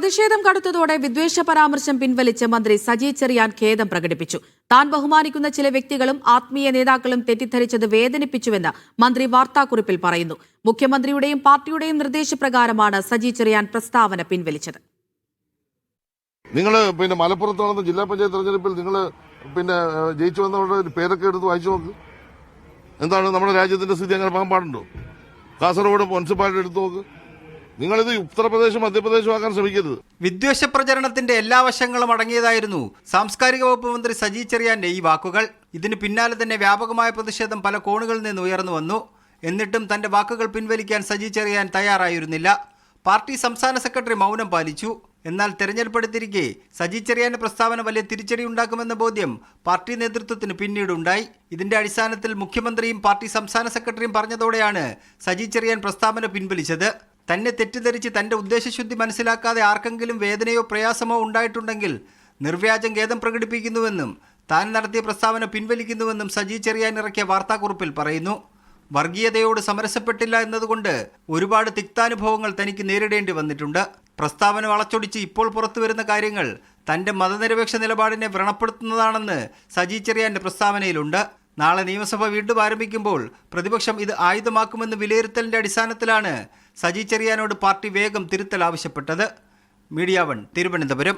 പ്രതിഷേധം കടുത്തതോടെ വിദ്വേഷ പരാമർശം പിൻവലിച്ച് മന്ത്രി സജി ചെറിയാൻ ഖേദം പ്രകടിപ്പിച്ചു. താൻ ബഹുമാനിക്കുന്ന ചില വ്യക്തികളും ആത്മീയ നേതാക്കളും തെറ്റിദ്ധരിച്ചത് വേദനിപ്പിച്ചുവെന്ന് മന്ത്രി വാർത്താക്കുറിപ്പിൽ പറയുന്നു. മുഖ്യമന്ത്രിയുടെയും പാർട്ടിയുടെയും നിർദ്ദേശപ്രകാരമാണ് സജി ചെറിയാൻ പ്രസ്താവന പിൻവലിച്ചത്. നിങ്ങൾ മലപ്പുറത്ത് നടന്ന ജില്ലാ പഞ്ചായത്ത് തെരഞ്ഞെടുപ്പിൽ നിങ്ങൾ ജയിച്ചു വന്നവരുടെ പേരൊക്കെ എടുത്ത് വായിച്ചു നോക്ക്. എന്താണ് നമ്മുടെ രാജ്യത്തിന്റെ സ്ഥിതി അങ്ങനെ പോകാൻ പാടുണ്ടോ? കാസർഗോഡ് മുനിസിപ്പാലിറ്റി എടുത്തു നോക്ക്. നിങ്ങളിത് ഉത്തർപ്രദേശും മധ്യപ്രദേശും ആക്കാൻ ശ്രമിക്കരുത്. വിദ്വേഷ പ്രചരണത്തിന്റെ എല്ലാ വശങ്ങളും അടങ്ങിയതായിരുന്നു സാംസ്കാരിക വകുപ്പ് മന്ത്രി സജി ചെറിയാന്റെ ഈ വാക്കുകൾ. ഇതിന് പിന്നാലെ തന്നെ വ്യാപകമായ പ്രതിഷേധം പല കോണുകളിൽ നിന്ന് ഉയർന്നു വന്നു. എന്നിട്ടും തന്റെ വാക്കുകൾ പിൻവലിക്കാൻ സജി ചെറിയാൻ തയ്യാറായിരുന്നില്ല. പാർട്ടി സംസ്ഥാന സെക്രട്ടറി മൗനം പാലിച്ചു. എന്നാൽ തെരഞ്ഞെടുപ്പെടുത്തിരിക്കെ സജി ചെറിയാന്റെ പ്രസ്താവന വലിയ തിരിച്ചടി ഉണ്ടാക്കുമെന്ന ബോധ്യം പാർട്ടി നേതൃത്വത്തിന് പിന്നീടുണ്ടായി. ഇതിന്റെ അടിസ്ഥാനത്തിൽ മുഖ്യമന്ത്രിയും പാർട്ടി സംസ്ഥാന സെക്രട്ടറിയും പറഞ്ഞതോടെയാണ് സജി ചെറിയാൻ പ്രസ്താവന പിൻവലിച്ചത്. തന്നെ തെറ്റിദ്ധരിച്ച് തന്റെ ഉദ്ദേശശുദ്ധി മനസ്സിലാക്കാതെ ആർക്കെങ്കിലും വേദനയോ പ്രയാസമോ ഉണ്ടായിട്ടുണ്ടെങ്കിൽ നിർവ്യാജം ഖേദം പ്രകടിപ്പിക്കുന്നുവെന്നും താൻ നടത്തിയ പ്രസ്താവന പിൻവലിക്കുന്നുവെന്നും സജി ചെറിയാൻ ഇറക്കിയ വാർത്താക്കുറിപ്പിൽ പറയുന്നു. വർഗീയതയോട് സമരസപ്പെട്ടില്ല എന്നതുകൊണ്ട് ഒരുപാട് തിക്താനുഭവങ്ങൾ തനിക്ക് നേരിടേണ്ടി വന്നിട്ടുണ്ട്. പ്രസ്താവന വളച്ചൊടിച്ച് ഇപ്പോൾ പുറത്തുവരുന്ന കാര്യങ്ങൾ തന്റെ മതനിരപേക്ഷ നിലപാടിനെ വ്രണപ്പെടുത്തുന്നതാണെന്ന് സജി ചെറിയാന്റെ പ്രസ്താവനയിലുണ്ട്. നാളെ നിയമസഭ വീണ്ടും ആരംഭിക്കുമ്പോൾ പ്രതിപക്ഷം ഇത് ആയുധമാക്കുമെന്ന് വിലയിരുത്തലിന്റെ അടിസ്ഥാനത്തിലാണ് സജി ചെറിയാനോട് പാർട്ടി വേഗം തിരുത്തൽ ആവശ്യപ്പെട്ടത്. മീഡിയ 1 തിരുവനന്തപുരം.